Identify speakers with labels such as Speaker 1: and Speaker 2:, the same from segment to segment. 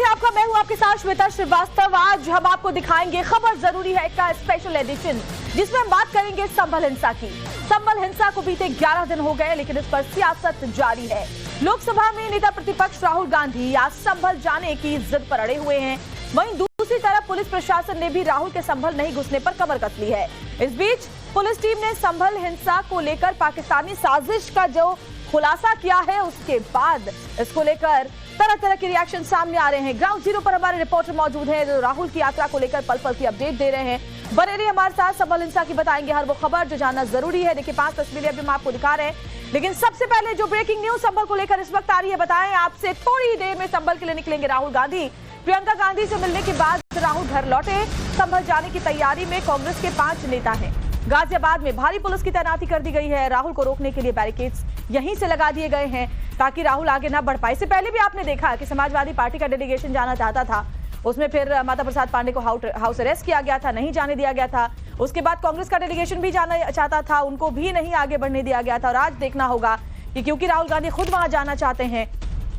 Speaker 1: है आपका, मैं हूं आपके साथ श्वेता श्रीवास्तव। आज हम आपको दिखाएंगे खबर जरूरी है का स्पेशल एडिशन, जिसमें हम बात करेंगे संभल हिंसा की। संभल हिंसा को बीते 11 दिन हो गए, लेकिन इस पर सियासत जारी है। लोकसभा में नेता प्रतिपक्ष राहुल गांधी आज संभल जाने की जिद पर अड़े हुए हैं। वहीं दूसरी तरफ पुलिस प्रशासन ने भी राहुल के संभल नहीं घुसने पर कमर कस ली है। इस बीच पुलिस टीम ने संभल हिंसा को लेकर पाकिस्तानी साजिश का जो खुलासा किया है, उसके बाद इसको लेकर तरह तरह के रिएक्शन सामने आ रहे हैं। ग्राउंड जीरो पर हमारे रिपोर्टर मौजूद हैं जो राहुल की यात्रा को लेकर पल पल की अपडेट दे रहे हैं। बरेली हमारे साथ संभल हिंसा की बताएंगे हर वो खबर जो जानना जरूरी है। देखिए 5 तस्वीरें अभी हम आपको दिखा रहे हैं, लेकिन सबसे पहले जो ब्रेकिंग न्यूज संभल को लेकर इस वक्त आ रही है, बताएं आपसे। थोड़ी देर में संभल के लिए निकलेंगे राहुल गांधी। प्रियंका गांधी से मिलने के बाद राहुल घर लौटे। संभल जाने की तैयारी में कांग्रेस के 5 नेता हैं। गाजियाबाद में भारी पुलिस की तैनाती कर दी गई है। राहुल को रोकने के लिए बैरिकेड्स यहीं से लगा दिए गए हैं ताकि राहुल आगे ना बढ़ पाए। इससे पहले भी आपने देखा कि समाजवादी पार्टी का डेलीगेशन जाना चाहता था, उसमें फिर माता प्रसाद पांडे को हाउस अरेस्ट किया गया था, नहीं जाने दिया गया था। उसके बाद कांग्रेस का डेलीगेशन भी जाना चाहता था, उनको भी नहीं आगे बढ़ने दिया गया था। और आज देखना होगा कि क्योंकि राहुल गांधी खुद वहां जाना चाहते हैं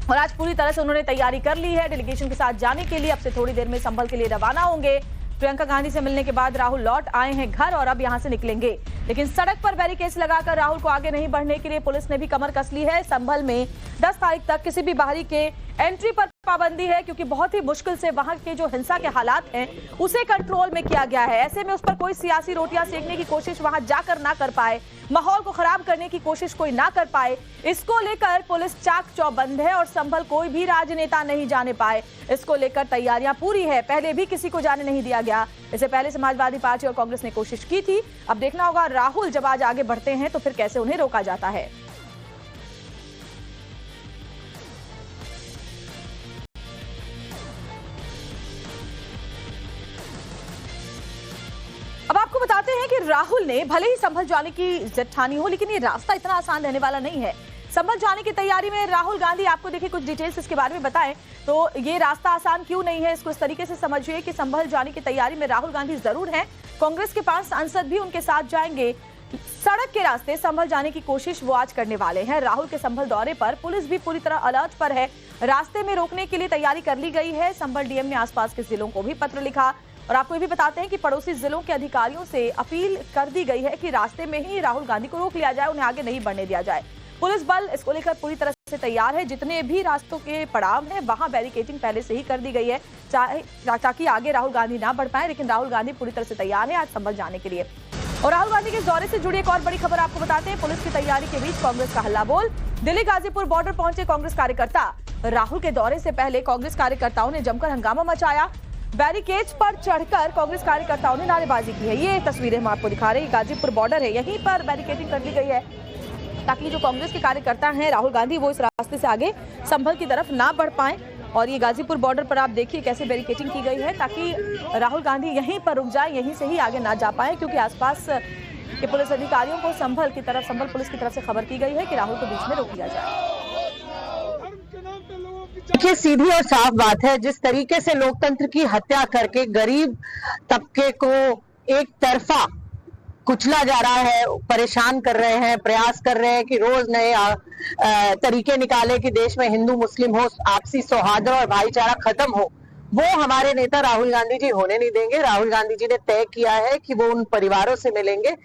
Speaker 1: और आज पूरी तरह से उन्होंने तैयारी कर ली है डेलीगेशन के साथ जाने के लिए। अब से थोड़ी देर में संभल के लिए रवाना होंगे। प्रियंका गांधी से मिलने के बाद राहुल लौट आए हैं घर और अब यहां से निकलेंगे, लेकिन सड़क पर बैरिकेड्स लगाकर राहुल को आगे नहीं बढ़ने के लिए पुलिस ने भी कमर कस ली है। संभल में 10 तारीख तक किसी भी बाहरी के एंट्री पर पाबंदी है, क्योंकि बहुत ही मुश्किल से वहां के जो हिंसा के हालात हैं उसे कंट्रोल में किया गया है। ऐसे में उस पर कोई सियासी रोटियां सेकने की कोशिश वहां जाकर ना कर पाए, माहौल को खराब करने की कोशिश कोई ना कर पाए, इसको लेकर पुलिस चाक चौबंद है और संभल कोई भी राजनेता नहीं जाने पाए। इसको लेकर तैयारियां पूरी है। पहले भी किसी को जाने नहीं दिया गया। इससे पहले समाजवादी पार्टी और कांग्रेस ने कोशिश की थी। अब देखना होगा राहुल जब आज आगे बढ़ते हैं तो फिर कैसे उन्हें रोका जाता है। अब आपको बताते हैं कि राहुल ने भले ही संभल जाने की जिद ठानी हो, लेकिन ये रास्ता इतना आसान रहने वाला नहीं है। संभल जाने की तैयारी में राहुल गांधी, आपको देखिए कुछ डिटेल्स इसके बारे में बताएं तो ये रास्ता आसान क्यों नहीं है, इसको इस तरीके से समझिए कि संभल जाने की तैयारी में राहुल गांधी जरूर हैं, कांग्रेस के 5 सांसद भी उनके साथ जाएंगे। सड़क के रास्ते संभल जाने की कोशिश वो आज करने वाले हैं। राहुल के संभल दौरे पर पुलिस भी पूरी तरह अलर्ट पर है। रास्ते में रोकने के लिए तैयारी कर ली गई है। संभल डीएम ने आसपास के जिलों को भी पत्र लिखा और आपको ये भी बताते हैं कि पड़ोसी जिलों के अधिकारियों से अपील कर दी गई है कि रास्ते में ही राहुल गांधी को रोक लिया जाए, उन्हें आगे नहीं बढ़ने दिया जाए। पुलिस बल इसको लेकर पूरी तरह से तैयार है। जितने भी रास्तों के पड़ाव हैं वहां बैरिकेडिंग पहले से ही कर दी गई है ताकि आगे राहुल गांधी ना बढ़ पाए, लेकिन राहुल गांधी पूरी तरह से तैयार है आज संभल जाने के लिए। और राहुल गांधी के दौरे से जुड़ी एक और बड़ी खबर आपको बताते हैं। पुलिस की तैयारी के बीच कांग्रेस का हल्ला बोल। दिल्ली गाजीपुर बॉर्डर पहुंचे कांग्रेस कार्यकर्ता। राहुल के दौरे से पहले कांग्रेस कार्यकर्ताओं ने जमकर हंगामा मचाया। बैरिकेड्स पर चढ़कर कांग्रेस कार्यकर्ताओं ने नारेबाजी की है। ये तस्वीरें हम आपको दिखा रहे हैं। गाजीपुर बॉर्डर है, यहीं पर बैरिकेडिंग कर दी गई है ताकि जो कांग्रेस के कार्यकर्ता हैं राहुल गांधी वो इस रास्ते से आगे संभल की तरफ ना बढ़ पाएं। और ये गाजीपुर बॉर्डर पर आप देखिए कैसे बैरिकेडिंग की गई है ताकि राहुल गांधी यहीं पर रुक जाए, यहीं से ही आगे ना जा पाए, क्योंकि आसपास के पुलिस अधिकारियों को संभल पुलिस की तरफ से खबर की गई है कि राहुल को बीच में रोक लिया जाए।
Speaker 2: देखिए सीधी और साफ बात है, जिस तरीके से लोकतंत्र की हत्या करके गरीब तबके को एक तरफा कुचला जा रहा है, परेशान कर रहे हैं, प्रयास कर रहे हैं कि रोज नए तरीके निकाले कि देश में हिंदू मुस्लिम हो, आपसी सौहार्द और भाईचारा खत्म हो, वो हमारे नेता राहुल गांधी जी होने नहीं देंगे। राहुल गांधी जी ने तय किया है कि वो उन परिवारों से मिलेंगे।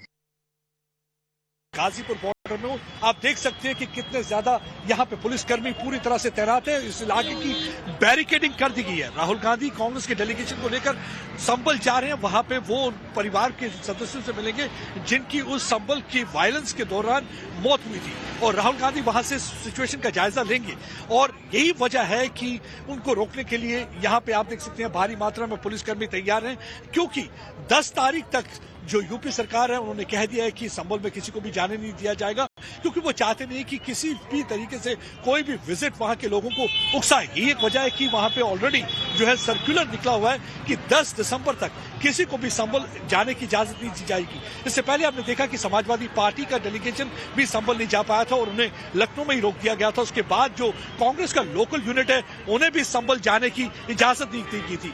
Speaker 3: गाजीपुर बॉर्डर में आप देख सकते हैं कि कितने ज्यादा यहाँ पे पुलिसकर्मी पूरी तरह से तैनात है। इस इलाके की बैरिकेडिंग कर दी गई है। राहुल गांधी कांग्रेस के डेलीगेशन को लेकर संभल जा रहे हैं। वहां पे वो परिवार के सदस्यों से मिलेंगे जिनकी उस संभल की वायलेंस के दौरान मौत हुई थी, और राहुल गांधी वहां से सिचुएशन का जायजा लेंगे। और यही वजह है कि उनको रोकने के लिए यहाँ पे आप देख सकते हैं भारी मात्रा में पुलिसकर्मी तैयार हैं, क्योंकि 10 तारीख तक जो यूपी सरकार है उन्होंने कह दिया है कि संभल में किसी को भी जाने नहीं दिया जाएगा, क्योंकि वो चाहते नहीं कि किसी भी तरीके से कोई भी विजिट वहां के लोगों को उकसाए। यही एक वजह है कि वहां पे ऑलरेडी जो है सर्कुलर निकला हुआ है कि 10 दिसंबर तक किसी को भी संभल जाने की इजाजत नहीं दी जाएगी। इससे पहले आपने देखा कि समाजवादी पार्टी का डेलीगेशन भी संभल नहीं जा पाया था और उन्हें लखनऊ में ही रोक दिया गया था। उसके बाद जो कांग्रेस का लोकल यूनिट है उन्हें भी संभल जाने की इजाजत नहीं दी थी।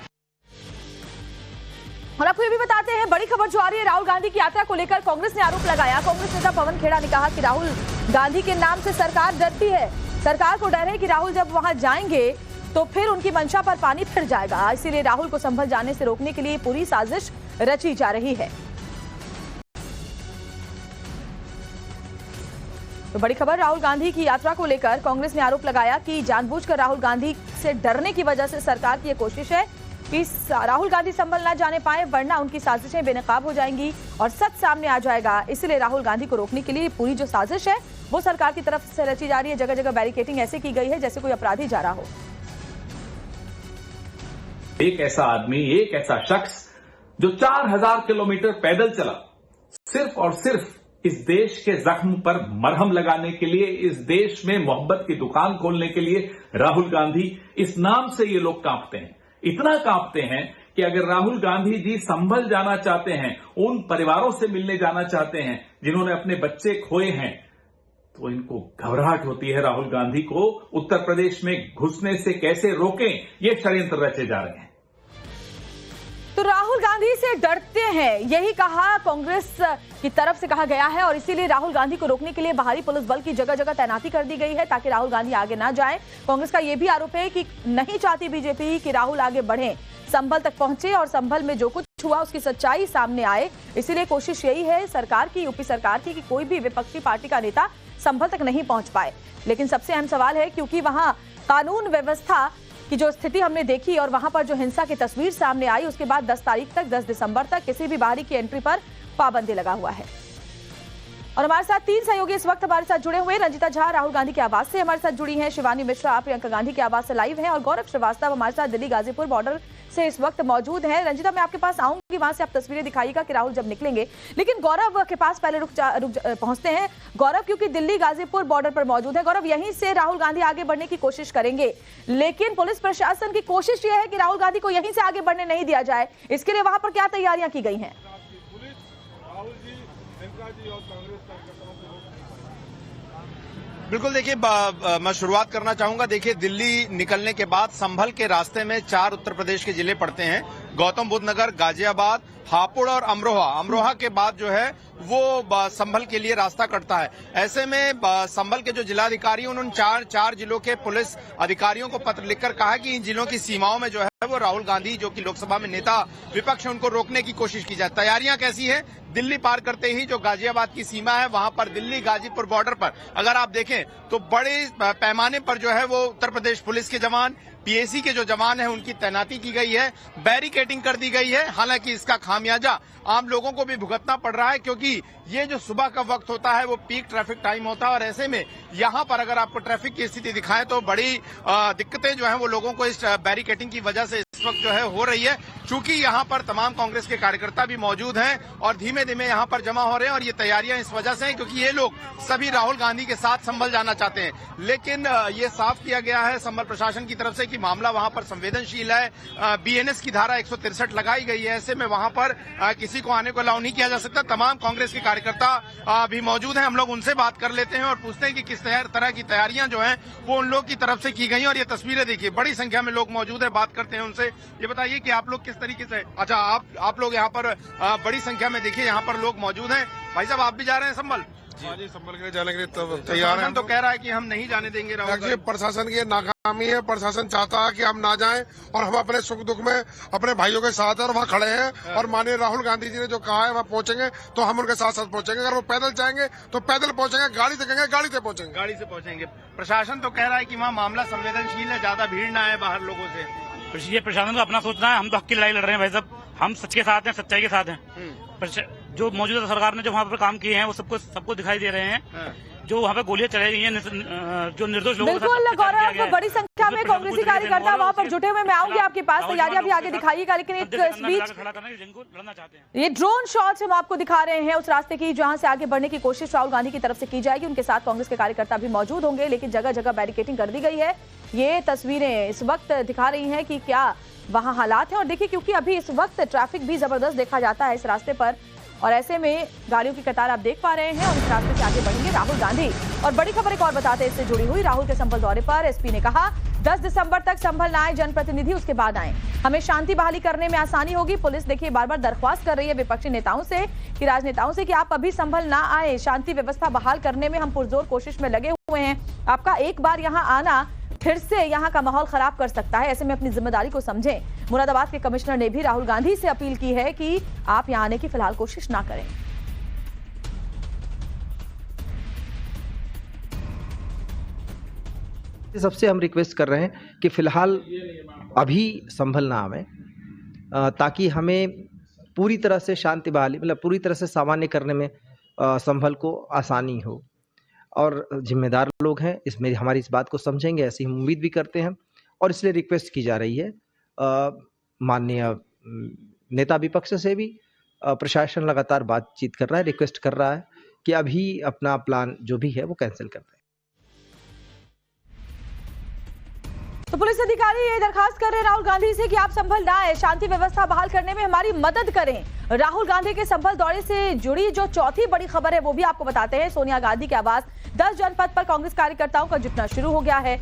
Speaker 1: और आपको ये भी बताते हैं बड़ी खबर जो आ रही है राहुल गांधी की यात्रा को लेकर कांग्रेस ने आरोप लगाया। कांग्रेस नेता पवन खेड़ा ने कहा कि राहुल गांधी के नाम से सरकार डरती है। सरकार को डर है कि राहुल जब वहां जाएंगे तो फिर उनकी मंशा पर पानी फिर जाएगा। इसीलिए राहुल को संभल जाने से रोकने के लिए पूरी साजिश रची जा रही है। तो बड़ी खबर राहुल गांधी की यात्रा को लेकर कांग्रेस ने आरोप लगाया कि जानबूझकर राहुल गांधी से डरने की वजह से सरकार की यह कोशिश है कि राहुल गांधी संभल ना जाने पाए, वरना उनकी साजिशें बेनकाब हो जाएंगी और सच सामने आ जाएगा। इसलिए राहुल गांधी को रोकने के लिए पूरी जो साजिश है वो सरकार की तरफ से रची जा रही है। जगह जगह बैरिकेडिंग ऐसे की गई है जैसे कोई अपराधी जा रहा हो।
Speaker 4: एक ऐसा आदमी, एक ऐसा शख्स जो 4000 किलोमीटर पैदल चला, सिर्फ और सिर्फ इस देश के जख्म पर मरहम लगाने के लिए, इस देश में मोहब्बत की दुकान खोलने के लिए। राहुल गांधी, इस नाम से ये लोग कांपते हैं, इतना कांपते हैं कि अगर राहुल गांधी जी संभल जाना चाहते हैं, उन परिवारों से मिलने जाना चाहते हैं जिन्होंने अपने बच्चे खोए हैं, तो इनको घबराहट होती है राहुल गांधी को उत्तर प्रदेश में घुसने से कैसे रोकें, ये षड्यंत्र रचे जा रहे हैं।
Speaker 1: तो राहुल गांधी से डरते हैं, यही कहा कांग्रेस की तरफ से कहा गया है और इसीलिए राहुल गांधी को रोकने के लिए बाहरी पुलिस बल की जगह जगह तैनाती कर दी गई है ताकि राहुल गांधी आगे ना जाएं। कांग्रेस का यह भी आरोप है कि नहीं चाहती बीजेपी कि राहुल आगे बढ़े, संभल तक पहुंचे और संभल में जो कुछ हुआ उसकी सच्चाई सामने आए। इसीलिए कोशिश यही है सरकार की, यूपी सरकार की, कि कोई भी विपक्षी पार्टी का नेता संभल तक नहीं पहुंच पाए। लेकिन सबसे अहम सवाल है, क्योंकि वहां कानून व्यवस्था की जो स्थिति हमने देखी और वहां पर जो हिंसा की तस्वीर सामने आई, उसके बाद 10 तारीख तक, 10 दिसंबर तक किसी भी बाहरी की एंट्री पर पाबंदी लगा हुआ है। और हमारे साथ 3 सहयोगी इस वक्त हमारे साथ जुड़े हुए। रंजिता झा राहुल गांधी के आवास से हमारे साथ जुड़ी हैं, शिवानी मिश्रा प्रियंका गांधी के आवास से लाइव हैं और गौरव श्रीवास्तव हमारे साथ दिल्ली गाजीपुर बॉर्डर से इस वक्त मौजूद हैं। रंजिता, मैं आपके पास आऊंगी, वहां से आप तस्वीरें दिखाइएगा कि राहुल जब निकलेंगे, लेकिन गौरव के पास पहले पहुंचते हैं। गौरव, क्योंकि दिल्ली गाजीपुर बॉर्डर पर मौजूद है, गौरव, यहीं से राहुल गांधी आगे बढ़ने की कोशिश करेंगे, लेकिन पुलिस प्रशासन की कोशिश यह है कि राहुल गांधी को यहीं से आगे बढ़ने नहीं दिया जाए। इसके लिए वहां पर क्या तैयारियां की गई हैं?
Speaker 5: बिल्कुल, देखिए मैं शुरुआत करना चाहूंगा। देखिए, दिल्ली निकलने के बाद संभल के रास्ते में 4 उत्तर प्रदेश के जिले पड़ते हैं, गौतम बुद्ध नगर, गाजियाबाद, हापुड़ और अमरोहा। अमरोहा के बाद जो है वो संभल के लिए रास्ता कटता है। ऐसे में संभल के जो जिलाधिकारी उन 4 जिलों के पुलिस अधिकारियों को पत्र लिखकर कहा कि इन जिलों की सीमाओं में जो है वो राहुल गांधी, जो कि लोकसभा में नेता विपक्ष है, उनको रोकने की कोशिश की जाए। तैयारियां कैसी है? दिल्ली पार करते ही जो गाजियाबाद की सीमा है, वहां पर दिल्ली गाजीपुर बॉर्डर पर अगर आप देखें तो बड़े पैमाने पर जो है वो उत्तर प्रदेश पुलिस के जवान, पीएसी के जो जवान हैं, उनकी तैनाती की गई है, बैरिकेडिंग कर दी गई है। हालांकि इसका खामियाजा आम लोगों को भी भुगतना पड़ रहा है, क्योंकि ये जो सुबह का वक्त होता है वो पीक ट्रैफिक टाइम होता है और ऐसे में यहाँ पर अगर आपको ट्रैफिक की स्थिति दिखाएं तो बड़ी दिक्कतें जो हैं वो लोगों को इस बैरिकेडिंग की वजह से इस वक्त जो है हो रही है। चूंकि यहाँ पर तमाम कांग्रेस के कार्यकर्ता भी मौजूद हैं और धीमे धीमे यहाँ पर जमा हो रहे हैं और ये तैयारियां इस वजह से हैं क्योंककि ये लोग सभी राहुल गांधी के साथ संभल जाना चाहते हैं। लेकिन ये साफ किया गया है संभल प्रशासन की तरफ से कि मामला वहां पर संवेदनशील है। बीएनएस की धारा 163 लगाई गई है। ऐसे में वहां पर किसी को आने को अलाउ नहीं किया जा सकता। तमाम कांग्रेस के कार्यकर्ता भी मौजूद हैं। हम लोग उनसे बात कर लेते हैं और पूछते हैं कि किस तरह की तैयारियां जो हैं वो उन लोग की तरफ से की गई। और ये तस्वीरें देखिए, बड़ी संख्या में लोग मौजूद है। बात करते हैं उनसे। ये बताइए कि आप लोग किस तरीके से, अच्छा आप लोग यहाँ पर बड़ी संख्या में देखिए यहाँ पर लोग मौजूद हैं। भाई साहब, आप भी जा रहे हैं संभल?
Speaker 6: जी, संभल के लिए जाने के लिए तैयार हैं।
Speaker 5: तो कह रहा है कि हम नहीं जाने देंगे राहुल गांधी।
Speaker 6: प्रशासन की नाकामी है। प्रशासन चाहता है कि हम ना जाएं और हम अपने सुख दुख में अपने भाइयों के साथ और वहाँ खड़े हैं और माननीय राहुल गांधी जी ने जो कहा है वहाँ पहुंचेंगे तो हम उनके साथ साथ पहुंचेंगे। अगर वो पैदल जाएंगे तो पैदल पहुंचेंगे, गाड़ी से जाएंगे गाड़ी से पहुंचेंगे।
Speaker 5: गाड़ी से पहुंचेंगे। प्रशासन तो कह रहा है कि वहाँ मामला संवेदनशील है, ज्यादा भीड़ ना है बाहर लोगों से।
Speaker 7: ये प्रशासन को अपना सोचना है। हम तो हक की लड़ाई लड़ रहे हैं भाई साहब, हम सच के साथ हैं, सच्चाई के साथ हैं। जो मौजूदा सरकार ने जो वहाँ पर काम किए हैं वो सबको दिखाई दे रहे हैं। जो वहाँ पे गोलियां चलाई गई हैं, जो निर्दोष लोगों
Speaker 1: बिल्कुल गौरव, बड़ी संख्या में कांग्रेसी कार्यकर्ता वहाँ पर जुटे हुए। मैं आऊंगी आपके पास, तैयारियां भी आगे दिखाइएगा। लेकिन इस बीच ये ड्रोन शॉट्स हम आपको दिखा रहे हैं उस रास्ते की जहां से आगे बढ़ने की कोशिश राहुल गांधी की तरफ से की जाएगी। उनके साथ कांग्रेस के कार्यकर्ता भी मौजूद होंगे, लेकिन जगह जगह बैरिकेडिंग कर दी गई है। ये तस्वीरें इस वक्त दिखा रही हैं कि क्या वहां हालात हैं। और देखिए, क्योंकि अभी इस वक्त ट्रैफिक भी जबरदस्त देखा जाता है इस रास्ते पर और ऐसे में गाड़ियों की कतार आप देख पा रहे हैं और इस रास्ते से आगे बढ़ेंगे राहुल गांधी। और बड़ी खबर एक और बताते हैं इससे जुड़ी हुई। राहुल के संभल दौरे पर एसपी ने कहा 10 दिसंबर तक संभल न आए जनप्रतिनिधि, उसके बाद आए, हमें शांति बहाली करने में आसानी होगी। पुलिस देखिए बार बार दरख्वास्त कर रही है विपक्षी नेताओं से कि राजनेताओं से कि आप अभी संभल ना आए, शांति व्यवस्था बहाल करने में हम पुरजोर कोशिश में लगे हुए हैं। आपका एक बार यहाँ आना फिर से यहां का माहौल खराब कर सकता है। ऐसे में अपनी जिम्मेदारी को समझें। मुरादाबाद के कमिश्नर ने भी राहुल गांधी से अपील की है कि आप यहां आने की फिलहाल कोशिश ना करें।
Speaker 8: सबसे हम रिक्वेस्ट कर रहे हैं कि फिलहाल अभी संभल ना आवे, ताकि हमें पूरी तरह से शांति बहाली, मतलब पूरी तरह से सामान्य करने में संभल को आसानी हो। और जिम्मेदार लोग हैं, इसमें हमारी इस बात को समझेंगे, ऐसी हम उम्मीद भी करते हैं। और इसलिए रिक्वेस्ट की जा रही है माननीय नेता विपक्ष से भी, प्रशासन लगातार बातचीत कर रहा है, रिक्वेस्ट कर रहा है कि अभी अपना प्लान जो भी है वो कैंसिल कर दें।
Speaker 1: तो पुलिस अधिकारी ये दरखास्त कर रहे हैं राहुल गांधी से कि आप संभल ना आए, शांति व्यवस्था बहाल करने में हमारी मदद करें। राहुल गांधी के संभल दौरे से जुड़ी जो चौथी बड़ी खबर है वो भी आपको बताते हैं। सोनिया गांधी के आवास 10 जनपद पर कांग्रेस कार्यकर्ताओं का जुटना शुरू हो गया है।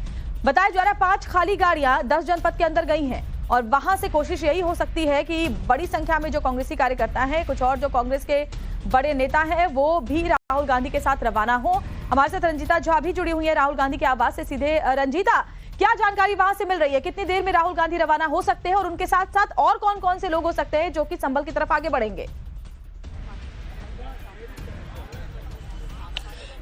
Speaker 1: बताया जा रहा है 5 खाली गाड़ियां 10 जनपद के अंदर गई हैं और वहां से कोशिश यही हो सकती है कि बड़ी संख्या में जो कांग्रेसी कार्यकर्ता हैं, कुछ और जो कांग्रेस के बड़े नेता हैं, वो भी राहुल गांधी के साथ रवाना हो। हमारे साथ रंजीता झा भी जुड़ी हुई है राहुल गांधी के आवास से सीधे। रंजीता, क्या जानकारी वहां से मिल रही है? कितनी देर में राहुल गांधी रवाना हो सकते हैं और उनके साथ साथ और कौन कौन से लोग हो सकते हैं जो कि संभल की तरफ आगे बढ़ेंगे?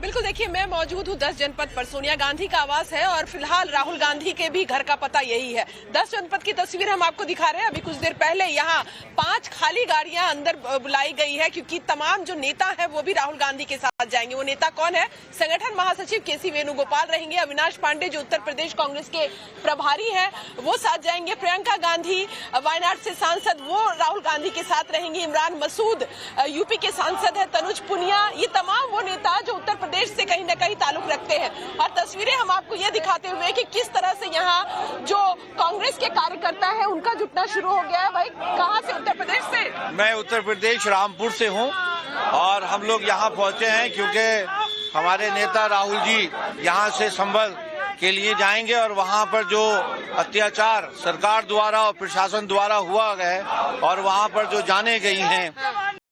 Speaker 9: बिल्कुल, देखिए मैं मौजूद हूँ 10 जनपद पर। सोनिया गांधी का आवास है और फिलहाल राहुल गांधी के भी घर का पता यही है। 10 जनपद की तस्वीर हम आपको दिखा रहे हैं। अभी कुछ देर पहले यहाँ 5 खाली गाड़ियां अंदर बुलाई गई है, क्योंकि तमाम जो नेता है वो भी राहुल गांधी के साथ जाएंगे। वो नेता कौन है? संगठन महासचिव केसी वेणुगोपाल रहेंगे। अविनाश पांडे जो उत्तर प्रदेश कांग्रेस के प्रभारी है वो साथ जाएंगे। प्रियंका गांधी वायनाड से सांसद, वो राहुल गांधी के साथ रहेंगे। इमरान मसूद यूपी के सांसद है। तनुज पुनिया, ये तमाम वो नेता जो उत्तर प्रदेश से कहीं न कहीं ताल्लुक रखते हैं। और तस्वीरें हम आपको ये दिखाते हुए कि किस तरह से यहाँ जो कांग्रेस के कार्यकर्ता है उनका जुटना शुरू हो गया है। भाई, कहाँ से? उत्तर प्रदेश से?
Speaker 5: मैं उत्तर प्रदेश रामपुर से हूँ और हम लोग यहाँ पहुँचे हैं क्योंकि हमारे नेता राहुल जी यहाँ से संभल के लिए जाएंगे और वहाँ पर जो अत्याचार सरकार द्वारा और प्रशासन द्वारा हुआ है और वहाँ पर जो जाने गई हैं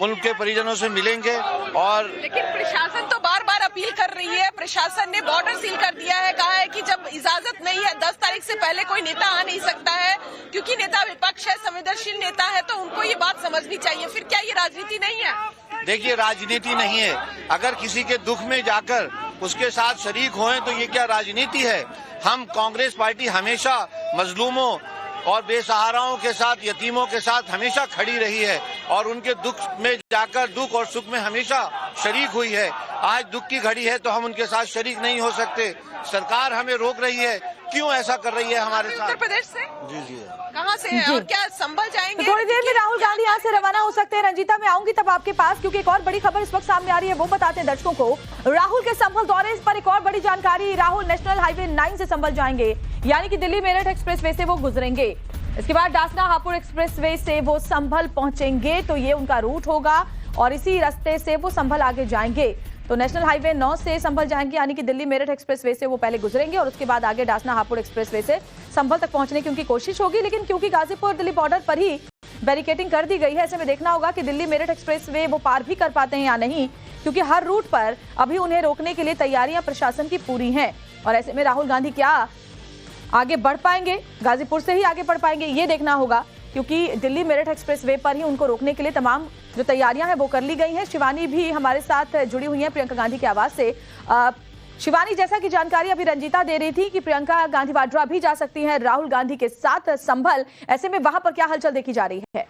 Speaker 5: उनके परिजनों से मिलेंगे। और
Speaker 9: लेकिन प्रशासन तो बार बार अपील कर रही है। प्रशासन ने बॉर्डर सील कर दिया है, कहा है कि जब इजाजत नहीं है 10 तारीख से पहले कोई नेता आ नहीं सकता है, क्योंकि नेता विपक्ष है, संवेदनशील नेता है, तो उनको ये बात समझनी चाहिए। फिर क्या ये राजनीति नहीं है?
Speaker 5: देखिए, राजनीति नहीं है। अगर किसी के दुख में जाकर उसके साथ शरीक होएं तो ये क्या राजनीति है? हम कांग्रेस पार्टी हमेशा मजलूमों और बेसहाराओं के साथ, यतीमों के साथ हमेशा खड़ी रही है और उनके दुख में जाकर दुख और सुख में हमेशा शरीक हुई है। आज दुख की घड़ी है तो हम उनके साथ शरीक नहीं हो सकते। सरकार हमें रोक रही है, क्यों ऐसा कर रही है हमारे साथ?
Speaker 9: उत्तर प्रदेश से?
Speaker 5: जी।
Speaker 9: कहाँ से है और क्या संभल जाएंगे?
Speaker 1: तो थोड़ी देर में राहुल गांधी यहाँ से रवाना हो सकते हैं। रंजीता, मैं आऊंगी तब आपके पास, क्योंकि एक और बड़ी खबर इस वक्त सामने आ रही है, वो बताते हैं दर्शकों को। राहुल के संभल दौरे पर एक और बड़ी जानकारी। राहुल नेशनल हाईवे 9 से संभल जाएंगे, यानी कि दिल्ली मेरठ एक्सप्रेसवे से वो गुजरेंगे। इसके बाद डासना हापुड़ एक्सप्रेसवे से वो संभल पहुंचेंगे, तो ये उनका रूट होगा और इसी रास्ते से वो संभल आगे जाएंगे। तो नेशनल हाईवे 9 से संभल जाएंगे, यानी कि दिल्ली मेरठ एक्सप्रेसवे से वो पहले गुजरेंगे और उसके बाद आगे डासना हापुड़ एक्सप्रेसवे से संभल तक पहुंचने की उनकी कोशिश होगी। लेकिन क्योंकि गाजीपुर दिल्ली बॉर्डर पर ही बैरिकेडिंग कर दी गई है, ऐसे में देखना होगा कि दिल्ली मेरठ एक्सप्रेसवे वो पार भी कर पाते हैं या नहीं, क्योंकि हर रूट पर अभी उन्हें रोकने के लिए तैयारियां प्रशासन की पूरी हैं। और ऐसे में राहुल गांधी क्या आगे बढ़ पाएंगे, गाजीपुर से ही आगे बढ़ पाएंगे, ये देखना होगा, क्योंकि दिल्ली मेरठ एक्सप्रेसवे पर ही उनको रोकने के लिए तमाम जो तैयारियां हैं वो कर ली गई हैं। शिवानी भी हमारे साथ जुड़ी हुई हैं प्रियंका गांधी के आवास से। शिवानी, जैसा कि जानकारी अभी रंजीता दे रही थी कि प्रियंका गांधी वाड्रा भी जा सकती हैं राहुल गांधी के साथ संभल, ऐसे में वहां पर क्या हलचल देखी जा रही है?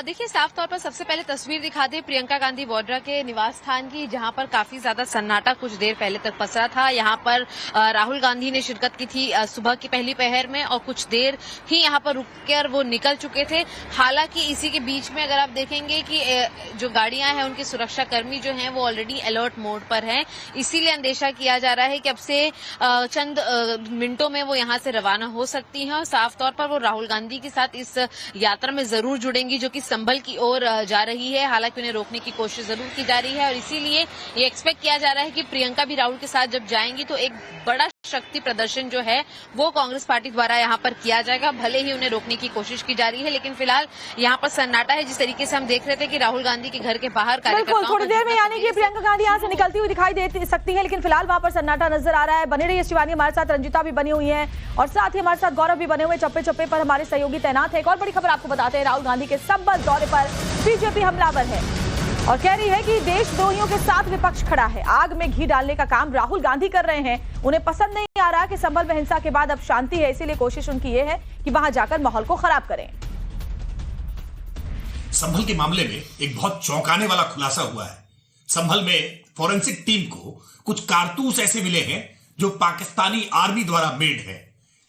Speaker 10: देखिए, साफ तौर पर सबसे पहले तस्वीर दिखा दे प्रियंका गांधी वाड्रा के निवास स्थान की, जहां पर काफी ज्यादा सन्नाटा कुछ देर पहले तक पसरा था। यहां पर राहुल गांधी ने शिरकत की थी सुबह की पहली पहर में और कुछ देर ही यहां पर रुककर वो निकल चुके थे। हालांकि इसी के बीच में अगर आप देखेंगे कि जो गाड़ियां हैं उनके सुरक्षा कर्मी जो हैं वो ऑलरेडी अलर्ट मोड पर हैं, इसीलिए अंदेशा किया जा रहा है कि अब से चंद मिनटों में वो यहां से रवाना हो सकती हैं और साफ तौर पर वो राहुल गांधी के साथ इस यात्रा में जरूर जुड़ेंगी जो संभल की ओर जा रही है। हालांकि उन्हें रोकने की कोशिश जरूर की जा रही है और इसीलिए ये एक्सपेक्ट किया जा रहा है कि प्रियंका भी राहुल के साथ जब जाएंगी तो एक बड़ा शक्ति प्रदर्शन जो है वो कांग्रेस पार्टी द्वारा यहाँ पर किया जाएगा। भले ही उन्हें रोकने की कोशिश की जा रही है, लेकिन फिलहाल यहाँ पर सन्नाटा है। जिस तरीके से हम देख रहे थे कि राहुल गांधी के घर के बाहर
Speaker 1: बिल्कुल थोड़ी देर में यानी कि प्रियंका गांधी यहाँ से निकलती हुई दिखाई दे सकती है, लेकिन फिलहाल वहां पर सन्नाटा नजर आ रहा है। बने रहिए शिवानी, हमारे साथ रंजिता भी बनी हुई है और साथ ही हमारे साथ गौरव भी बने हुए। चप्पे चप्पे पर हमारे सहयोगी तैनात है। एक और बड़ी खबर आपको बताते हैं, राहुल गांधी के संबल दौरे पर बीजेपी हमलावर है और कह रही है कि देशद्रोहियों के साथ विपक्ष खड़ा है। आग में घी डालने का काम राहुल गांधी कर रहे हैं। उन्हें पसंद नहीं आ रहा कि संभल में हिंसा के बाद अब शांति है, इसीलिए कोशिश उनकी ये है कि वहां जाकर माहौल को खराब करें।
Speaker 11: संभल के मामले में एक बहुत चौंकाने वाला खुलासा हुआ है। संभल में फॉरेंसिक टीम को कुछ कारतूस ऐसे मिले हैं जो पाकिस्तानी आर्मी द्वारा मेड है,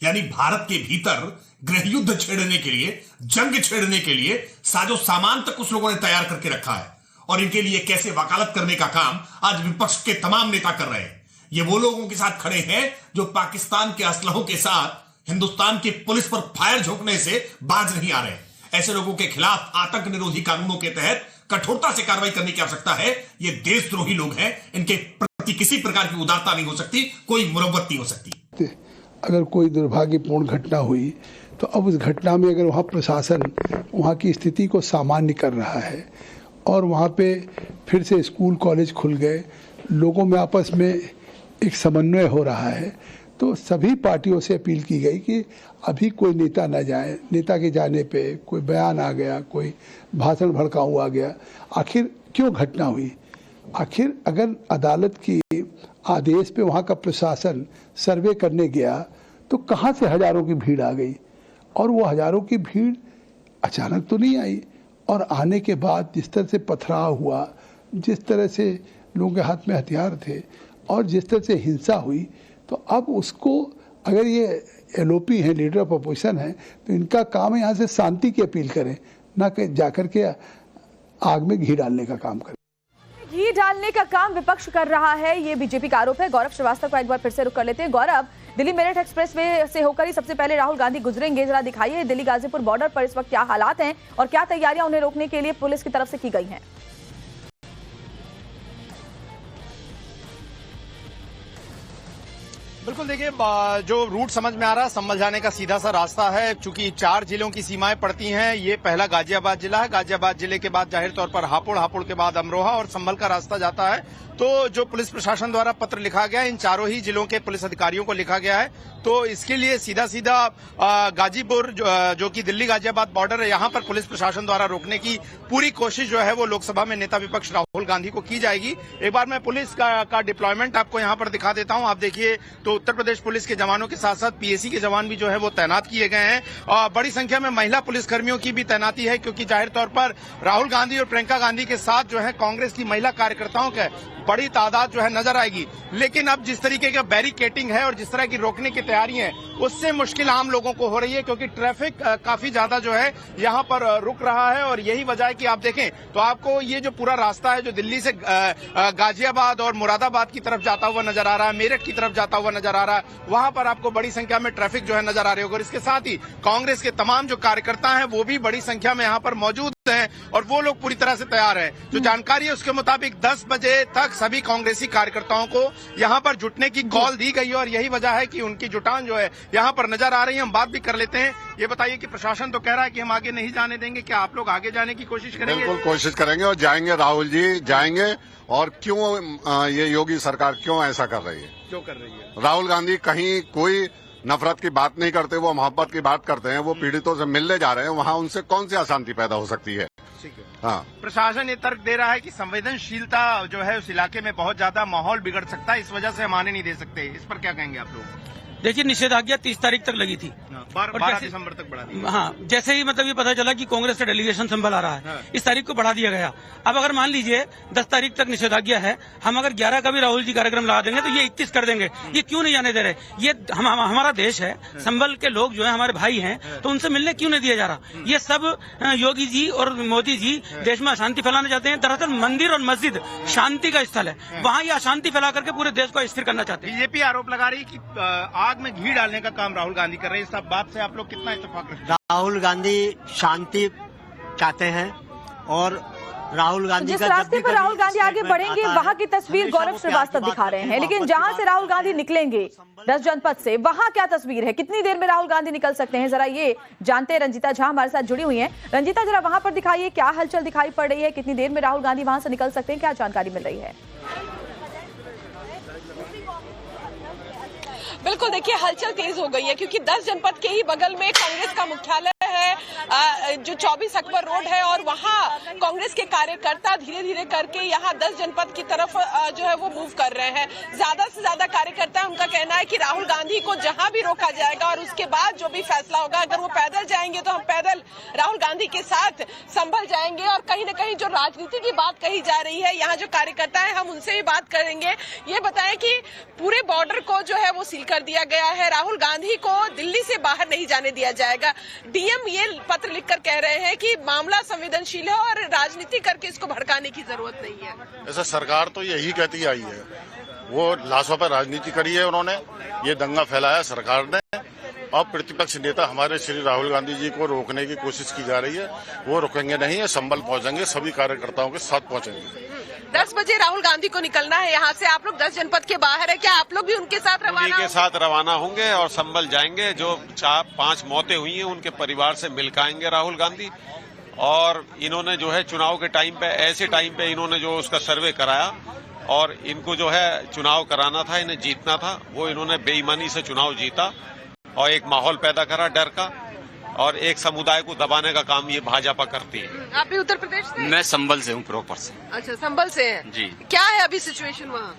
Speaker 11: यानी भारत के भीतर गृह युद्ध छेड़ने के लिए, जंग छेड़ने के लिए साजो सामान तक कुछ लोगों ने तैयार करके रखा है और इनके लिए कैसे वकालत करने का काम आज विपक्ष के तमाम नेता कर रहे हैं। ये वो लोगों के साथ खड़े हैं जो पाकिस्तान के असलहों के साथ हिंदुस्तान की पुलिस पर फायर झोंकने से बाज नहीं आ रहे। ऐसे लोगों के खिलाफ आतंक निरोधी कानूनों के तहत कठोरता से कार्रवाई करने की आवश्यकता है। ये देशद्रोही लोग हैं, इनके प्रति किसी प्रकार की उदारता नहीं हो सकती, कोई मुरव्वत नहीं हो सकती।
Speaker 12: अगर कोई दुर्भाग्यपूर्ण घटना हुई तो अब उस घटना में अगर वहाँ प्रशासन वहाँ की स्थिति को सामान्य कर रहा है और वहाँ पे फिर से स्कूल कॉलेज खुल गए, लोगों में आपस में एक समन्वय हो रहा है, तो सभी पार्टियों से अपील की गई कि अभी कोई नेता न जाए। नेता के जाने पे कोई बयान आ गया, कोई भाषण भड़काऊ आ गया, आखिर क्यों घटना हुई? आखिर अगर अदालत की आदेश पे वहाँ का प्रशासन सर्वे करने गया तो कहाँ से हजारों की भीड़ आ गई? और वो हजारों की भीड़ अचानक तो नहीं आई, और आने के बाद जिस तरह से पथराव हुआ, जिस तरह से लोगों के हाथ में हथियार थे और जिस तरह से हिंसा हुई, तो अब उसको अगर ये एलओपी है, लीडर ऑफ अपोजिशन है, तो इनका काम है यहाँ से शांति की अपील करें, ना कि जाकर के आग में घी डालने का काम करें।
Speaker 1: घी डालने का काम विपक्ष कर रहा है, ये बीजेपी का आरोप है। गौरव श्रीवास्तव को एक बार फिर से रुक कर लेते हैं। गौरव, दिल्ली मेरठ एक्सप्रेसवे से होकर ही सबसे पहले राहुल गांधी गुजरेंगे, जरा दिखाइए दिल्ली गाजीपुर बॉर्डर पर इस वक्त क्या हालात हैं और क्या तैयारियां उन्हें रोकने के लिए पुलिस की तरफ से की गई हैं।
Speaker 5: बिल्कुल, देखिए जो रूट समझ में आ रहा है, संभल जाने का सीधा सा रास्ता है। चूंकि 4 जिलों की सीमाएं पड़ती हैं, ये पहला गाजियाबाद जिला है, गाजियाबाद जिले के बाद जाहिर तौर पर हापुड़, हापुड़ के बाद अमरोहा और संभल का रास्ता जाता है। तो जो पुलिस प्रशासन द्वारा पत्र लिखा गया है, इन चारों ही जिलों के पुलिस अधिकारियों को लिखा गया है, तो इसके लिए सीधा सीधा गाजीपुर जो कि दिल्ली गाजियाबाद बॉर्डर है, यहाँ पर पुलिस प्रशासन द्वारा रोकने की पूरी कोशिश जो है वो लोकसभा में नेता विपक्ष राहुल गांधी को की जाएगी। एक बार मैं पुलिस का डिप्लॉयमेंट आपको यहाँ पर दिखा देता हूँ। आप देखिए तो उत्तर प्रदेश पुलिस के जवानों के साथ साथ पीएसी के जवान भी जो है वो तैनात किए गए हैं और बड़ी संख्या में महिला पुलिसकर्मियों की भी तैनाती है, क्योंकि जाहिर तौर पर राहुल गांधी और प्रियंका गांधी के साथ जो है कांग्रेस की महिला कार्यकर्ताओं के बड़ी तादाद जो है नजर आएगी। लेकिन अब जिस तरीके का बैरिकेटिंग है और जिस तरह की रोकने की तैयारी है, उससे मुश्किल आम लोगों को हो रही है, क्योंकि ट्रैफिक काफी ज्यादा जो है यहाँ पर रुक रहा है। और यही वजह है कि आप देखें तो आपको ये जो पूरा रास्ता है जो दिल्ली से गाजियाबाद और मुरादाबाद की तरफ जाता हुआ नजर आ रहा है, मेरठ की तरफ जाता हुआ नजर आ रहा है, वहां पर आपको बड़ी संख्या में ट्रैफिक जो है नजर आ रही होगी। और इसके साथ ही कांग्रेस के तमाम जो कार्यकर्ता हैं वो भी बड़ी संख्या में यहाँ पर मौजूद हैं और वो लोग पूरी तरह से तैयार हैं। जो जानकारी है उसके मुताबिक 10 बजे तक सभी कांग्रेसी कार्यकर्ताओं को यहाँ पर जुटने की कॉल दी गई है और यही वजह है कि उनकी जुटान जो है यहाँ पर नजर आ रही है। हम बात भी कर लेते हैं। ये बताइए कि प्रशासन तो कह रहा है कि हम आगे नहीं जाने देंगे, क्या आप लोग आगे जाने की कोशिश करेंगे?
Speaker 6: बिल्कुल कोशिश करेंगे और जाएंगे, राहुल जी जाएंगे। और क्यों ये योगी सरकार क्यों ऐसा कर रही है?
Speaker 5: क्यों कर रही है?
Speaker 6: राहुल गांधी कहीं कोई नफरत की बात नहीं करते, वो मोहब्बत की बात करते हैं। वो पीड़ितों से मिलने जा रहे हैं, वहाँ उनसे कौन सी अशांति पैदा हो सकती है?
Speaker 5: ठीक है।
Speaker 6: हाँ,
Speaker 5: प्रशासन ये तर्क दे रहा है कि संवेदनशीलता जो है उस इलाके में बहुत ज्यादा माहौल बिगड़ सकता है, इस वजह से हम आने नहीं दे सकते। इस पर क्या कहेंगे आप लोग?
Speaker 7: देखिए, निषेधाज्ञा 30 तारीख तक लगी थी,
Speaker 5: 12 दिसंबर तक बढ़ा दी।
Speaker 7: हाँ, जैसे ही मतलब ये पता चला कि कांग्रेस का डेलीगेशन संभल आ रहा है, इस तारीख को बढ़ा दिया गया। अब अगर मान लीजिए 10 तारीख तक निषेधाज्ञा है, हम अगर 11 का भी राहुल जी कार्यक्रम लगा देंगे तो ये 31 कर देंगे। ये क्यों नहीं जाने दे रहे? ये हमारा देश है, संभल के लोग जो है हमारे भाई हैं, तो उनसे मिलने क्यों नहीं दिया जा रहा? ये सब योगी जी और मोदी जी देश में अशांति फैलाना चाहते हैं। दरअसल मंदिर और मस्जिद शांति का स्थल है, वहाँ ये अशांति फैला करके पूरे देश को अस्थिर करना चाहते हैं।
Speaker 5: बीजेपी आरोप लगा रही है कि आग में घी डालने काम राहुल गांधी कर रहे हैं। इस बात से आप लोग कितना इत्तेफाक रखते हैं?
Speaker 13: राहुल गांधी शांति चाहते हैं और राहुल गांधी
Speaker 1: जिस रास्ते पर राहुल गांधी आगे बढ़ेंगे वहां की तस्वीर गौरव श्रीवास्तव दिखा रहे हैं, लेकिन जहां से राहुल गांधी निकलेंगे 10 जनपद से, वहां क्या तस्वीर है, कितनी देर में राहुल गांधी निकल सकते हैं, जरा ये जानते हैं। रंजीता झा हमारे साथ जुड़ी हुई हैं। रंजीता, जरा वहां पर दिखाइए, क्या हलचल दिखाई पड़ रही है, कितनी देर में राहुल गांधी वहां से निकल सकते हैं, क्या जानकारी मिल रही है?
Speaker 9: बिल्कुल, देखिए हलचल तेज हो गई है क्योंकि 10 जनपद के ही बगल में कांग्रेस का मुख्यालय है, जो 24 अकबर रोड है, और वहां कांग्रेस के कार्यकर्ता धीरे धीरे करके यहां 10 जनपद की तरफ जो है वो मूव कर रहे हैं। ज्यादा से ज्यादा कार्यकर्ता, उनका कहना है कि राहुल गांधी को जहां भी रोका जाएगा और उसके बाद जो भी फैसला होगा, अगर वो पैदल जाएंगे तो हम पैदल राहुल गांधी के साथ संभल जाएंगे। और कहीं ना कहीं जो राजनीति की बात कही जा रही है, यहाँ जो कार्यकर्ता है हम उनसे भी बात करेंगे। ये बताएं कि पूरे बॉर्डर को जो है वो सील कर दिया गया है, राहुल गांधी को दिल्ली से बाहर नहीं जाने दिया जाएगा। डीएम ये पत्र लिखकर कह रहे हैं कि मामला संवेदनशील है और राजनीति करके इसको भड़काने की जरूरत नहीं है।
Speaker 6: ऐसा सरकार तो यही कहती आई है, वो लाशों पर राजनीति करी है उन्होंने, ये दंगा फैलाया सरकार ने। अब प्रतिपक्ष नेता हमारे श्री राहुल गांधी जी को रोकने की कोशिश की जा रही है, वो रुकेंगे नहीं, संभल पहुंचेंगे, सभी कार्यकर्ताओं के साथ पहुंचेंगे।
Speaker 9: 10 बजे राहुल गांधी को निकलना है यहाँ से, आप लोग 10 जनपद के बाहर है, क्या आप लोग भी उनके साथ
Speaker 14: रवाना होंगे और संभल जाएंगे? जो 4-5 मौतें हुई हैं उनके परिवार से मिल आएंगे राहुल गांधी। और इन्होंने जो है चुनाव के टाइम पे, ऐसे टाइम पे इन्होंने जो उसका सर्वे कराया और इनको जो है चुनाव कराना था, इन्हें जीतना था, वो इन्होंने बेईमानी से चुनाव जीता और एक माहौल पैदा करा डर का, और एक समुदाय को दबाने का काम ये भाजपा करती है।
Speaker 9: आप भी उत्तर प्रदेश से?
Speaker 14: मैं संभल से हूँ, प्रॉपर से।
Speaker 9: अच्छा, संभल से हैं
Speaker 14: जी।
Speaker 9: क्या है अभी सिचुएशन वहाँ?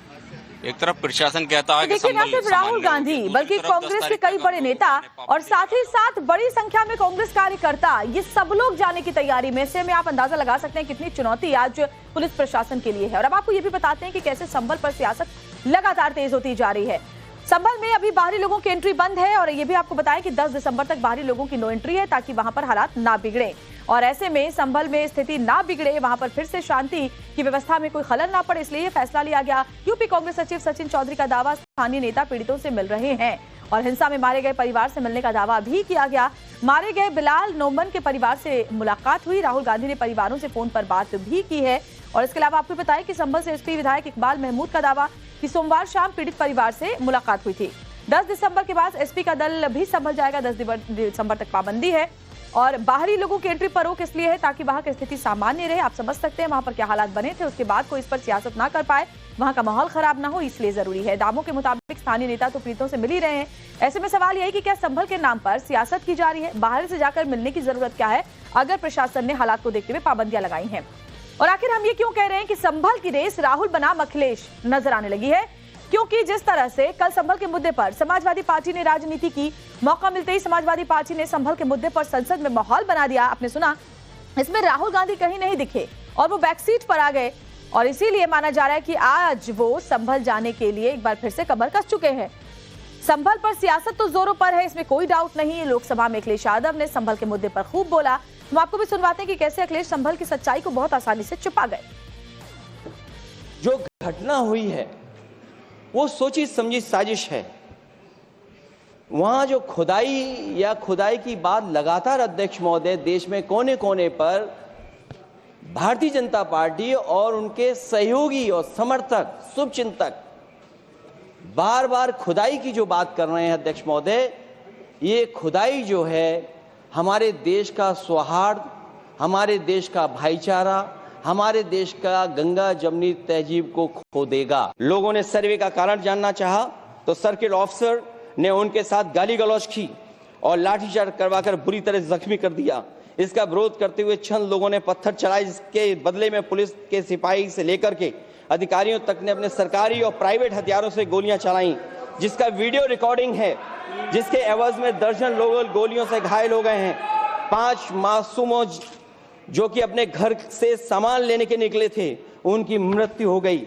Speaker 14: एक तरफ प्रशासन कहता है कि
Speaker 1: देखिए, न सिर्फ राहुल गांधी बल्कि कांग्रेस के कई बड़े नेता और साथ ही साथ बड़ी संख्या में कांग्रेस कार्यकर्ता, ये सब लोग जाने की तैयारी में। से में आप अंदाजा लगा सकते हैं कितनी चुनौती आज पुलिस प्रशासन के लिए है। और अब आपको ये भी बताते हैं कि कैसे संभल पर सियासत लगातार तेज होती जा रही है। संभल में अभी बाहरी लोगों की एंट्री बंद है और ये भी आपको बताएं कि 10 दिसंबर तक बाहरी लोगों की नो एंट्री है, ताकि वहां पर हालात ना बिगड़े। और ऐसे में संभल में स्थिति ना बिगड़े, वहां पर फिर से शांति की व्यवस्था में कोई खलल ना पड़े, इसलिए ये फैसला लिया गया। यूपी कांग्रेस सचिव सचिन चौधरी का दावा, स्थानीय नेता पीड़ितों से मिल रहे हैं और हिंसा में मारे गए परिवार से मिलने का दावा भी किया गया। मारे गए बिलाल नोमन के परिवार से मुलाकात हुई, राहुल गांधी ने परिवारों से फोन पर बात भी की है। और इसके अलावा आपको बताएं कि संभल से एसपी विधायक इकबाल महमूद का दावा कि सोमवार शाम पीड़ित परिवार से मुलाकात हुई थी। 10 दिसंबर के बाद एसपी का दल भी संभल जाएगा। 10 दिसंबर तक पाबंदी है और बाहरी लोगों की एंट्री पर रोक इसलिए है ताकि वहां की स्थिति सामान्य रहे। आप समझ सकते हैं वहां पर क्या हालात बने थे, उसके बाद कोई इस पर सियासत ना कर पाए, वहां का माहौल खराब ना हो, इसलिए जरूरी है। दावों के मुताबिक स्थानीय नेता तो पीड़ितों से मिल ही रहे हैं। ऐसे में सवाल यह है कि क्या संभल के नाम पर सियासत की जा रही है? बाहर से जाकर मिलने की जरूरत क्या है अगर प्रशासन ने हालात को देखते हुए पाबंदियां लगाई हैं? और आखिर हम ये क्यों कह रहे हैं कि संभल की रेस राहुल बनाम अखिलेश नजर आने लगी है? क्योंकि जिस तरह से कल संभल के मुद्दे पर समाजवादी पार्टी ने राजनीति की, मौका मिलते ही समाजवादी पार्टी ने संभल के मुद्दे पर संसद में माहौल बना दिया। आपने सुना, इसमें राहुल गांधी कहीं नहीं दिखे और वो बैक सीट पर आ गए और इसीलिए माना जा रहा है कि आज वो संभल जाने के लिए एक बार फिर से कमर कस चुके हैं। संभल पर सियासत तो जोरों पर है, इसमें कोई डाउट नहीं है। लोकसभा में अखिलेश यादव ने संभल के मुद्दे पर खूब बोला। हम आपको भी सुनवाते हैं कि कैसे अखिलेश संभल की सच्चाई को बहुत आसानी से छुपा गए।
Speaker 15: जो घटना हुई है वो सोची समझी साजिश है। वहां जो खुदाई की बात लगातार अध्यक्ष महोदय देश में कोने कोने पर भारतीय जनता पार्टी और उनके सहयोगी और समर्थक, शुभचिंतक बार बार खुदाई की जो बात कर रहे हैं अध्यक्ष महोदय, ये खुदाई जो है हमारे देश का सौहार्द, हमारे देश का भाईचारा, हमारे देश का गंगा जमनी तहजीब को खो देगा। लोगों ने सर्वे का कारण जानना चाहा तो सर्किल ऑफिसर ने उनके साथ गाली गलौज की और लाठीचार्ज करवाकर बुरी तरह जख्मी कर दिया। इसका विरोध करते हुए चंद लोगों ने पत्थर चलाए, जिसके बदले में पुलिस के सिपाही से लेकर के अधिकारियों तक ने अपने सरकारी और प्राइवेट हथियारों से गोलियां चलाई, जिसका वीडियो रिकॉर्डिंग है, जिसके एवज में दर्जन लोग गोलियों से घायल हो गए हैं। 5 मासूमों जो कि अपने घर से सामान लेने के निकले थे, उनकी मृत्यु हो गई।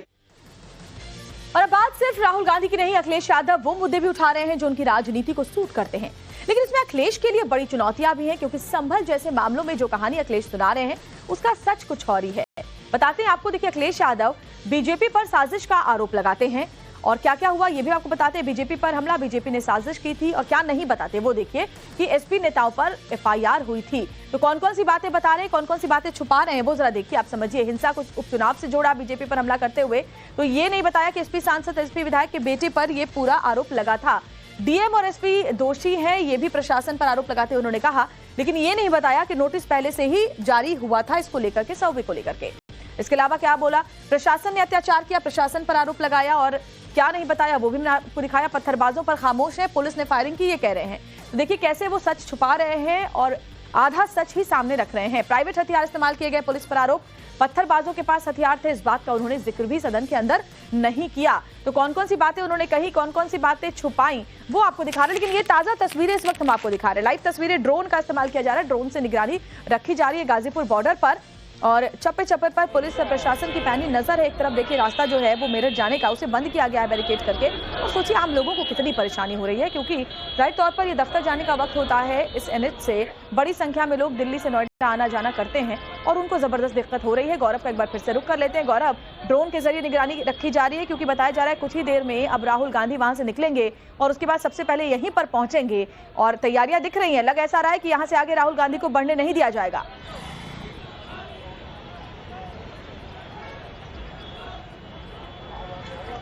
Speaker 1: और अब बात सिर्फ राहुल गांधी की नहीं, अखिलेश यादव वो मुद्दे भी उठा रहे हैं जो उनकी राजनीति को सूट करते हैं। लेकिन इसमें अखिलेश के लिए बड़ी चुनौतियां भी हैं, क्योंकि संभल जैसे मामलों में जो कहानी अखिलेश सुना रहे हैं उसका सच कुछ और ही है। बताते हैं आपको। देखिए, अखिलेश यादव बीजेपी पर साजिश का आरोप लगाते हैं और क्या क्या हुआ ये भी आपको बताते हैं। बीजेपी पर हमला, बीजेपी ने साजिश की थी और क्या नहीं बताते वो देखिए कि एसपी नेताओं पर एफआईआर हुई थी। तो कौन कौन सी बातें बता रहे हैं, कौन कौन सी बातें छुपा रहे हैं वो जरा देखिए, आप समझिए। हिंसा को उपचुनाव से जोड़ा बीजेपी पर हमला करते हुए, तो ये नहीं बताया कि एसपी सांसद, एसपी विधायक के बेटे पर ये पूरा आरोप लगा था। डीएम और एसपी दोषी हैं, ये भी प्रशासन पर आरोप लगाते हुए उन्होंने कहा, लेकिन ये नहीं बताया कि नोटिस पहले से ही जारी हुआ था इसको लेकर के, सर्वे को लेकर के। इसके अलावा क्या बोला, प्रशासन ने अत्याचार किया, प्रशासन पर आरोप लगाया, और क्या नहीं बताया वो भी मैंने आपको दिखाया। पत्थरबाजों पर खामोश है, पुलिस ने फायरिंग की, ये कह रहे हैं। तो देखिए कैसे वो सच छुपा रहे हैं और आधा सच ही सामने रख रहे हैं। प्राइवेट हथियार इस्तेमाल किए गए, पुलिस पर आरोप। पत्थरबाजों के पास हथियार थे, इस बात का उन्होंने जिक्र भी सदन के अंदर नहीं किया। तो कौन कौन सी बातें उन्होंने कही, कौन कौन सी बातें छुपाई, वो आपको दिखा रहे हैं। लेकिन ये ताजा तस्वीरें इस वक्त हम आपको दिखा रहे हैं, लाइव तस्वीरें। ड्रोन का इस्तेमाल किया जा रहा है, ड्रोन से निगरानी रखी जा रही है गाजीपुर बॉर्डर पर, और चप्पे चप्पे पर पुलिस और प्रशासन की पैनी नजर है। एक तरफ देखिए रास्ता जो है वो मेरठ जाने का, उसे बंद किया गया है बैरिकेड करके। और सोचिए आम लोगों को कितनी परेशानी हो रही है, क्योंकि जाहिर तौर पर ये दफ्तर जाने का वक्त होता है। इस एनएच से बड़ी संख्या में लोग दिल्ली से नोएडा आना जाना करते हैं और उनको जबरदस्त दिक्कत हो रही है। गौरव का एक बार फिर से रुक कर लेते हैं। गौरव, ड्रोन के जरिए निगरानी रखी जा रही है, क्योंकि बताया जा रहा है कुछ ही देर में अब राहुल गांधी वहां से निकलेंगे और उसके बाद सबसे पहले यहीं पर पहुंचेंगे, और तैयारियां दिख रही हैं। लग ऐसा रहा है कि यहाँ से आगे राहुल गांधी को बढ़ने नहीं दिया जाएगा।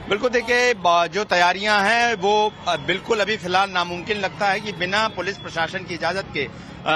Speaker 5: बिल्कुल, देखिए जो तैयारियां हैं वो बिल्कुल अभी फिलहाल नामुमकिन लगता है कि बिना पुलिस प्रशासन की इजाजत के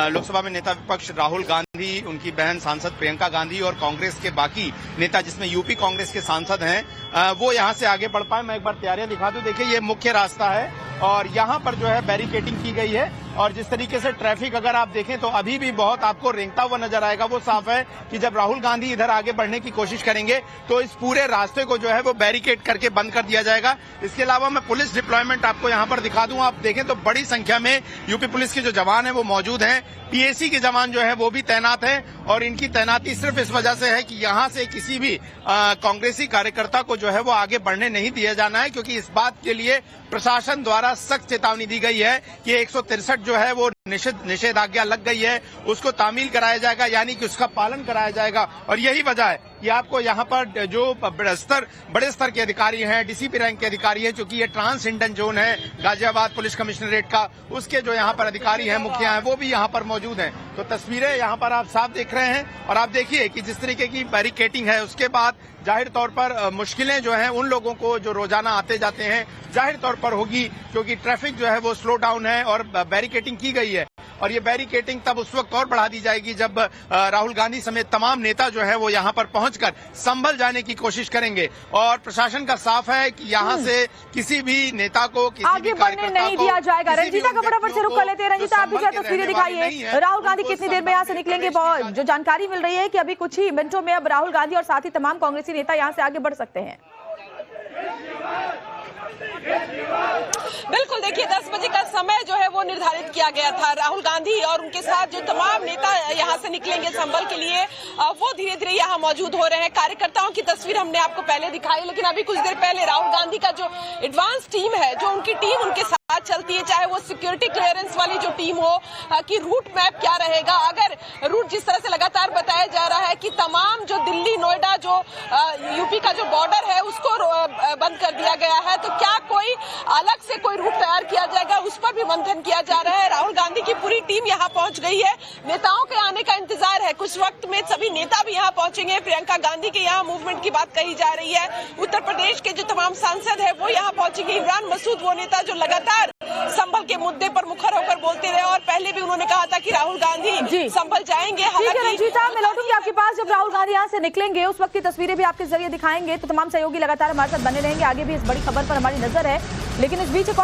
Speaker 5: लोकसभा में नेता विपक्ष राहुल गांधी, उनकी बहन सांसद प्रियंका गांधी और कांग्रेस के बाकी नेता, जिसमें यूपी कांग्रेस के सांसद हैं, वो यहां से आगे बढ़ पाए। मैं एक बार तैयारियां दिखा दूं। देखिए ये मुख्य रास्ता है और यहां पर जो है बैरिकेडिंग की गई है, और जिस तरीके से ट्रैफिक अगर आप देखें तो अभी भी बहुत आपको रेंगता हुआ नजर आएगा। वो साफ है कि जब राहुल गांधी इधर आगे बढ़ने की कोशिश करेंगे तो इस पूरे रास्ते को जो है वो बैरिकेड करके बंद कर दिया जाएगा। इसके अलावा मैं पुलिस डिप्लॉयमेंट आपको यहां पर दिखा दूं। आप देखें तो बड़ी संख्या में यूपी पुलिस के जो जवान है वो मौजूद हैं। पीएसी के जवान जो है वो भी तैनात हैं, और इनकी तैनाती सिर्फ इस वजह से है कि यहां से किसी भी कांग्रेसी कार्यकर्ता को जो है वो आगे बढ़ने नहीं दिया जाना है, क्योंकि इस बात के लिए प्रशासन द्वारा सख्त चेतावनी दी गई है कि 163 जो है वो निषेधाज्ञा लग गई है, उसको तामील कराया जाएगा, यानी कि उसका पालन कराया जाएगा। और यही वजह है कि आपको यहाँ पर जो बड़े स्तर के अधिकारी हैं, डीसीपी रैंक के अधिकारी हैं, क्योंकि ये ट्रांस इंडन जोन है गाजियाबाद पुलिस कमिश्नरेट का, उसके जो यहाँ पर अधिकारी हैं, मुखिया हैं, वो भी यहाँ पर मौजूद हैं। तो तस्वीरें यहाँ पर आप साफ देख रहे हैं, और आप देखिए कि जिस तरीके की बैरिकेडिंग है, उसके बाद जाहिर तौर पर मुश्किलें जो हैं उन लोगों को जो रोजाना आते जाते हैं जाहिर तौर पर होगी, क्योंकि ट्रैफिक जो है वो स्लो डाउन है और बैरिकेडिंग की गई है। और ये बैरिकेडिंग तब उस वक्त और बढ़ा दी जाएगी जब राहुल गांधी समेत तमाम नेता जो है वो यहाँ पर पहुंचकर संभल जाने की कोशिश करेंगे। और प्रशासन का साफ है कि यहाँ से किसी भी नेता को, किसी भी कार्यकर्ता
Speaker 1: नहीं दिया जाएगा। रंजीता का फटाफट से रुक कर लेते हैं। रंजीता, आप भी क्या तस्वीरें दिखाइए, राहुल गांधी कितनी देर में यहाँ से निकलेंगे? जो जानकारी मिल रही है कि अभी कुछ ही मिनटों में अब राहुल गांधी और साथ ही तमाम कांग्रेसी नेता यहाँ से आगे बढ़ सकते हैं।
Speaker 9: बिल्कुल, देखिए 10 बजे का समय जो है वो निर्धारित किया गया था। राहुल गांधी और उनके साथ जो तमाम नेता यहाँ से निकलेंगे संभल के लिए, वो धीरे धीरे यहाँ मौजूद हो रहे हैं। कार्यकर्ताओं की तस्वीर हमने आपको पहले दिखाई, लेकिन अभी कुछ देर पहले राहुल गांधी का जो एडवांस टीम है, जो उनकी टीम उनके साथ चलती है, चाहे वो सिक्योरिटी क्लियरेंस वाली जो टीम हो, कि रूट मैप क्या रहेगा। अगर रूट जिस तरह से लगातार बताया जा रहा है कि तमाम जो दिल्ली नोएडा जो यूपी का जो बॉर्डर है उसको बंद कर दिया गया है, तो क्या कोई अलग से कोई रूट तैयार किया जाएगा, उस पर भी मंथन किया जा रहा है। राहुल गांधी की पूरी टीम यहाँ पहुंच गई है, नेताओं के आने का इंतजार है। कुछ वक्त में सभी नेता भी यहाँ पहुंचेंगे। प्रियंका गांधी के यहाँ मूवमेंट की बात कही जा रही है। उत्तर प्रदेश के जो तमाम सांसद है वो यहाँ पहुंचेंगे। इमरान मसूद वो नेता जो लगातार संभल के मुद्दे पर मुखर होकर बोलते रहे, और पहले भी उन्होंने कहा था कि राहुल गांधी संभल जाएंगे।
Speaker 1: रंजीता, मैं लौटूंगी आपके पास। जब राहुल गांधी यहाँ से निकलेंगे उस वक्त की तस्वीरें भी आपके जरिए दिखाएंगे, तो तमाम सहयोगी लगातार हमारे साथ बने रहेंगे। आगे भी इस बड़ी खबर पर हमारी नजर है, लेकिन इस बीच